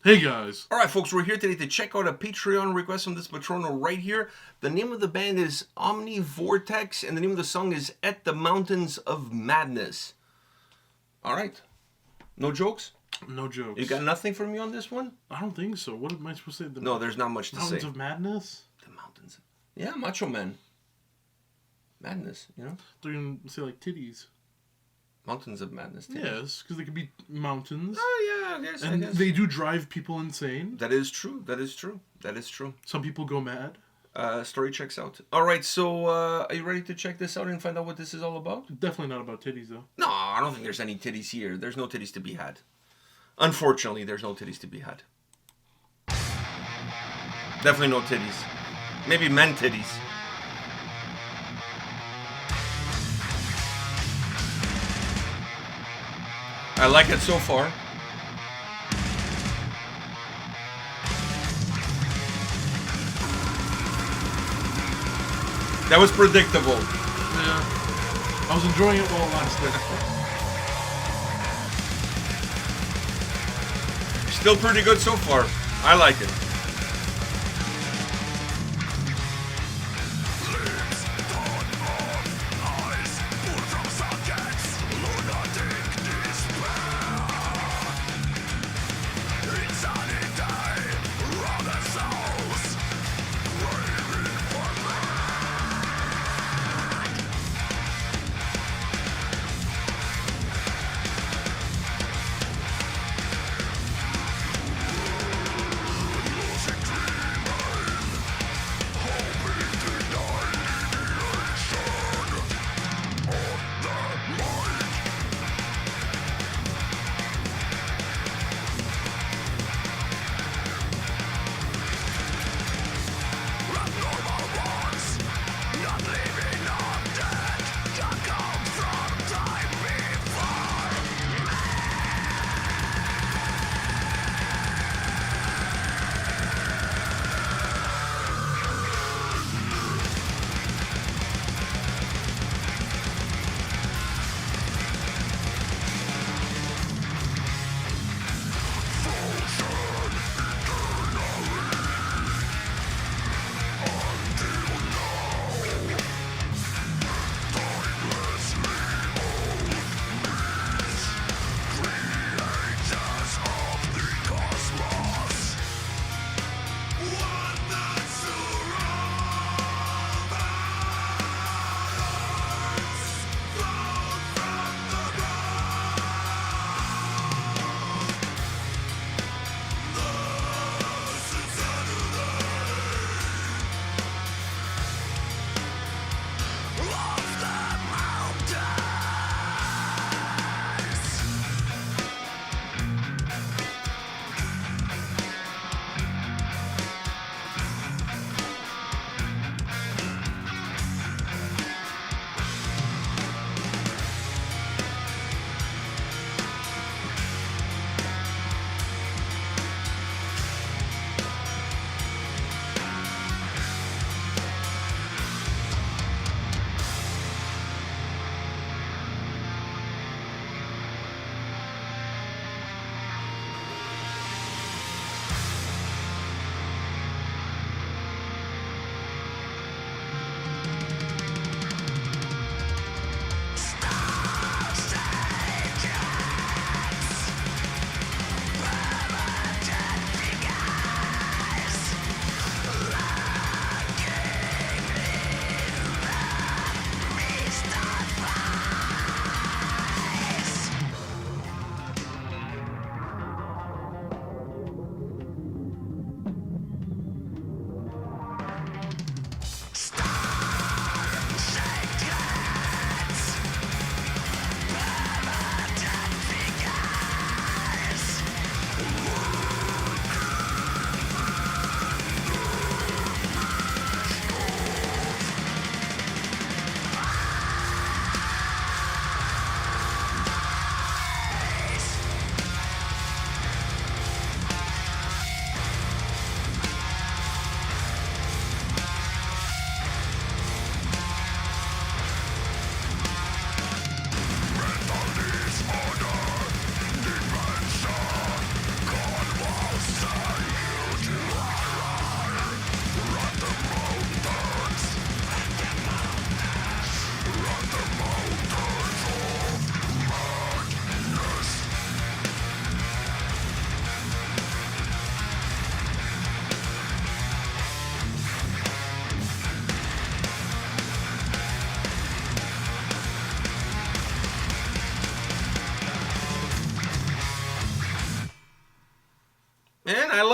Hey guys. Alright folks, we're here today to check out a Patreon request from this Patrono right here. The name of the band is Omnivortex and the name of the song is At the Mountains of Madness. Alright. No jokes? No jokes. You got nothing for me on this one? I don't think so. What am I supposed to say? No, there's not much to say. Mountains of Madness? The mountains. Yeah, Macho Man. Madness, you know? They're going to say like titties. Mountains of Madness. Titties. Yes, because they could be mountains. Oh yeah, I guess. And they do drive people insane. That is true. That is true. That is true. Some people go mad. Story checks out. Alright, so are you ready to check this out and find out what this is all about? Definitely not about titties though. No, I don't think there's any titties here. There's no titties to be had. Unfortunately, there's no titties to be had. Definitely no titties. Maybe men titties. I like it so far. That was predictable. Yeah. I was enjoying it while it lasted. Still pretty good so far. I like it.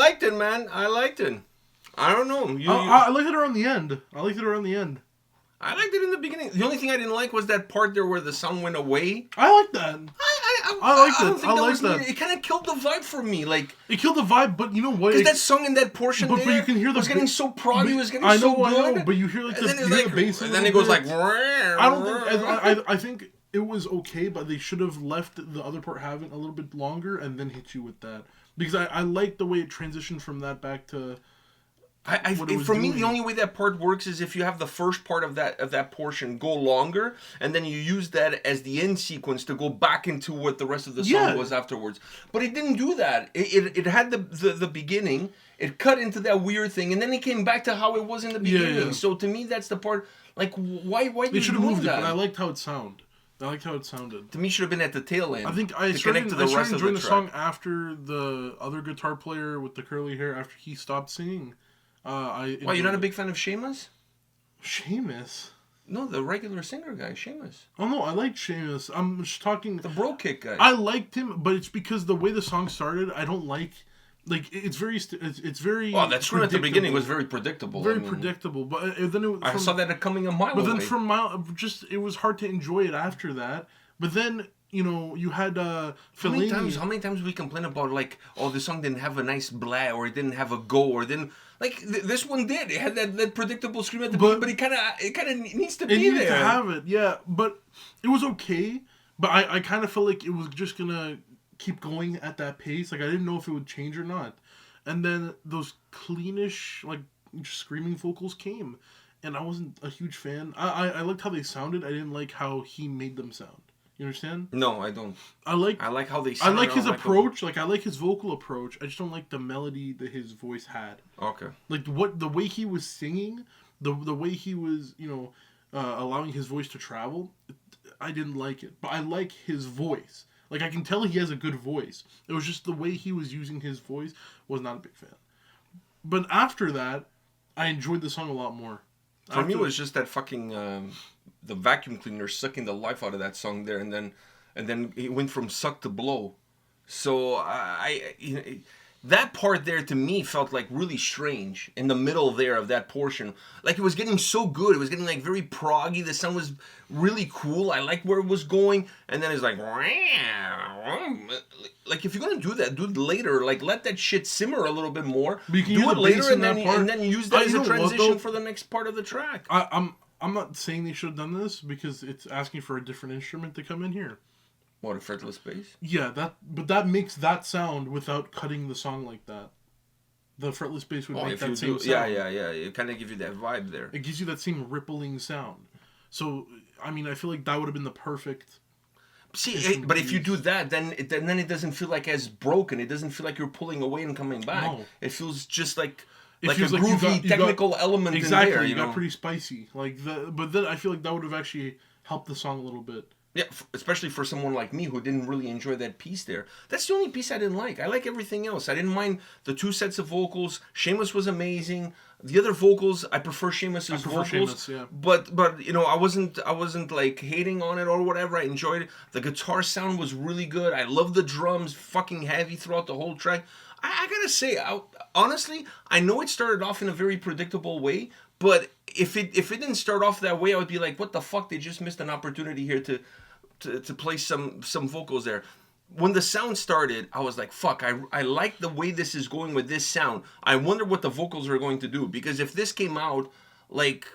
liked it, man. I liked it. I don't know. I liked it around the end. I liked it in the beginning. The only thing I didn't like was that part there where the sound went away. I like that. I liked that. It kind of killed the vibe for me. Like it killed the vibe, but you know what? Because that song in that portion but you can hear the was getting so proggy, it was getting I so good. I know, but you hear like the bass. And then it goes like. I don't think. I think it was okay, but they should have left the other part having a little bit longer and then hit you with that, because I like the way it transitioned from that back to. For me, the only way that part works is if you have the first part of that portion go longer, and then you use that as the end sequence to go back into what the rest of the song was afterwards. But it didn't do that. It had the beginning, it cut into that weird thing, and then it came back to how it was in the beginning. Yeah. So to me, that's the part. Like, why did you move that? It, but I liked how it sounded. To me, it should have been at the tail end. I think I started enjoying the song after the other guitar player with the curly hair, after he stopped singing. Why, you're not a big fan of Seamus? Seamus? No, the regular singer guy, Seamus. Oh no, I like Seamus. I'm just talking... The bro kick guy. I liked him, but it's because the way the song started, I don't like... Like, it's very... Well, that scream at the beginning was very predictable. Very predictable, but then I saw that coming a mile away. But then it was hard to enjoy it after that. But then... You know, you had Fellaini. How many times we complain about, like, oh, this song didn't have a nice blah, or it didn't have a go, or didn't... Like, this one did. It had that predictable scream at the beginning, but it kind of needs to be there. It needs to have it, yeah. But it was okay. But I kind of felt like it was just going to keep going at that pace. Like, I didn't know if it would change or not. And then those cleanish, like, screaming vocals came. And I wasn't a huge fan. I liked how they sounded. I didn't like how he made them sound. You understand? No, I don't. I like how they sound. I like his approach. I like his vocal approach. I just don't like the melody that his voice had. Okay. Like the way he was singing, the way he was, allowing his voice to travel, I didn't like it. But I like his voice. Like, I can tell he has a good voice. It was just the way he was using his voice, was not a big fan. But after that, I enjoyed the song a lot more. For me, it was just that fucking the vacuum cleaner sucking the life out of that song there, and then it went from suck to blow. So that part there to me felt like really strange in the middle there of that portion. Like, it was getting so good, it was getting like very proggy. The sound was really cool. I liked where it was going, and then it's like if you're gonna do that, do it later. Like, let that shit simmer a little bit more. Do it later, and then use that as a transition for the next part of the track. I'm not saying they should have done this, because it's asking for a different instrument to come in here. What, a fretless bass? Yeah, but that makes that sound without cutting the song like that. The fretless bass would make that same sound. Yeah. It kind of gives you that vibe there. It gives you that same rippling sound. So, I mean, I feel like that would have been the perfect... See, but if you do that, then it doesn't feel like as broken. It doesn't feel like you're pulling away and coming back. No. It feels just like a groovy technical element in there. Exactly, you got pretty spicy. But then I feel like that would have actually helped the song a little bit. Yeah, especially for someone like me who didn't really enjoy that piece there. That's the only piece I didn't like. I like everything else. I didn't mind the two sets of vocals. Seamus was amazing. The other vocals, I prefer Seamus's vocals. Seamus, yeah. But I wasn't like hating on it or whatever. I enjoyed it. The guitar sound was really good. I love the drums, fucking heavy throughout the whole track. I gotta say, honestly, I know it started off in a very predictable way, but if it didn't start off that way, I would be like, what the fuck? They just missed an opportunity here to play some vocals there. When the sound started, I was like, fuck, I like the way this is going with this sound. I wonder what the vocals are going to do, because if this came out like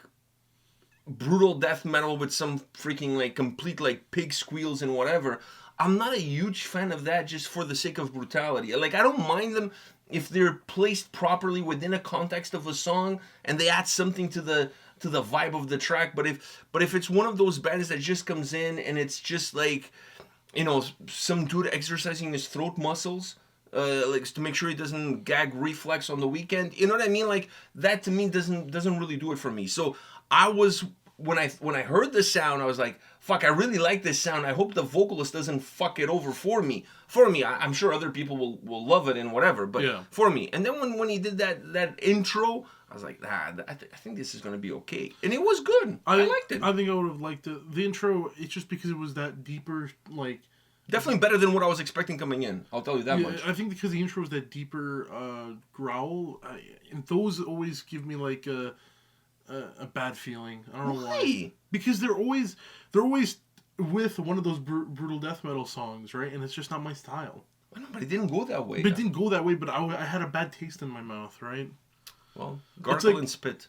brutal death metal with some freaking like complete like pig squeals and whatever, I'm not a huge fan of that just for the sake of brutality. Like, I don't mind them if they're placed properly within a context of a song and they add something to the vibe of the track. But if it's one of those bands that just comes in and it's just like, some dude exercising his throat muscles, like to make sure he doesn't gag reflex on the weekend, you know what I mean? Like, that to me doesn't really do it for me. So I was, when I heard the sound, I was like, fuck, I really like this sound. I hope the vocalist doesn't fuck it over for me. I'm sure other people will love it and whatever, but yeah. For me. And then when he did that intro, I was like, I think this is going to be okay. And it was good. I liked it. I think I would have liked it. The intro, it's just because it was that deeper, like, Definitely better than what I was expecting coming in. I'll tell you that Yeah, much. I think because the intro is that deeper growl, and those always give me like a bad feeling. I don't know why. Because they're always with one of those brutal death metal songs, right? And it's just not my style. I know, but it didn't go that way. But it didn't go that way. But I had a bad taste in my mouth, right? Well, gargle and spit.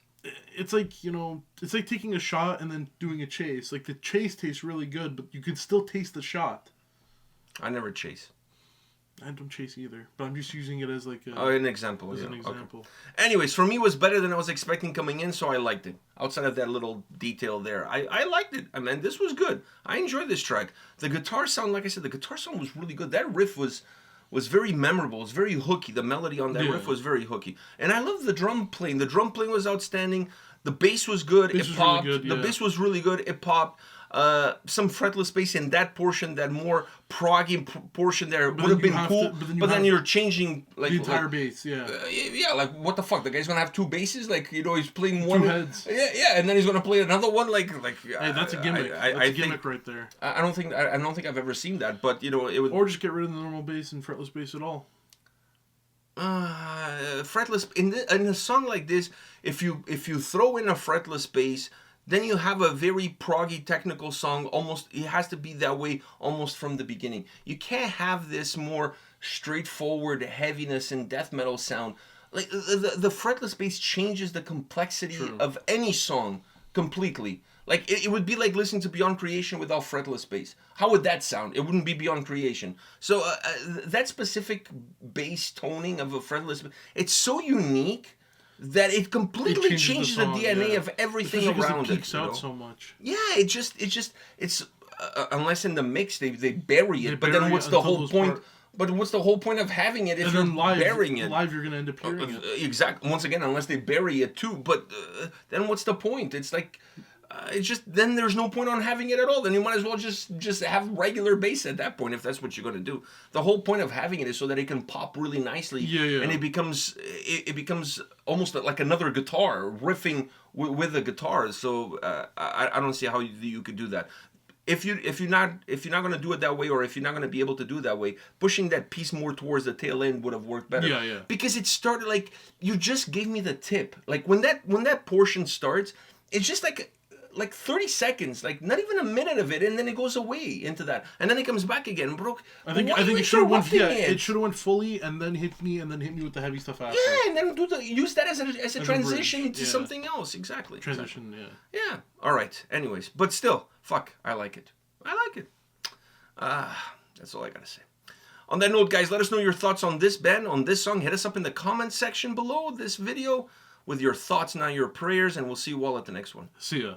It's like, it's like taking a shot and then doing a chase. Like the chase tastes really good, but you can still taste the shot. I never chase. I don't chase either, but I'm just using it as like an example. An example. Okay. Anyways, for me, it was better than I was expecting coming in, so I liked it. Outside of that little detail there, I liked it. I mean, this was good. I enjoyed this track. The guitar sound, like I said, the guitar sound was really good. That riff was very memorable. It was very hooky. The melody on that riff was very hooky. And I love the drum playing. The drum playing was outstanding. The bass was good. It popped. Really good, yeah. The bass was really good. It popped. Some fretless bass in that portion, that more proggy portion there would have been cool. But then you're changing like the entire bass, yeah. Yeah, like what the fuck? The guy's gonna have two basses, like he's playing one. Two heads. Yeah, and then he's gonna play another one, like. Hey, that's a gimmick. That's a gimmick right there. I don't think I've ever seen that, but it would. Or just get rid of the normal bass and fretless bass at all. Fretless in a song like this, if you throw in a fretless bass, then you have a very proggy technical song. Almost, it has to be that way almost from the beginning. You can't have this more straightforward heaviness and death metal sound. Like the fretless bass changes the complexity of any song completely. Like it would be like listening to Beyond Creation without fretless bass. How would that sound? It wouldn't be Beyond Creation. So that specific bass toning of a fretless, it's so unique that it completely changes the DNA of everything around it. It peaks out so much. Yeah, it's unless in the mix they bury it. But then what's the whole point? But what's the whole point of having it if you're burying it? Live, you're gonna end up hearing it. Exactly. Once again, unless they bury it too. But then what's the point? It's like. It's just then there's no point on having it at all. Then you might as well just have regular bass at that point if that's what you're going to do. The whole point of having it is so that it can pop really nicely, and it becomes almost like another guitar riffing with the guitar. So I don't see how you could do that. If you're not going to do it that way, or if you're not going to be able to do it that way, pushing that piece more towards the tail end would have worked better. Yeah. Because it started like you just gave me the tip. Like when that portion starts, it's just like 30 seconds, like not even a minute of it, and then it goes away into that, and then it comes back again. Bro, I think it should have went. Yeah, it should have went fully, and then hit me with the heavy stuff after. Yeah, and then use that as a transition to something else. Exactly. Transition. Exactly. Yeah. All right. Anyways, but still, fuck, I like it. That's all I gotta say. On that note, guys, let us know your thoughts on this band, on this song. Hit us up in the comment section below this video with your thoughts, now your prayers, and we'll see you all at the next one. See ya.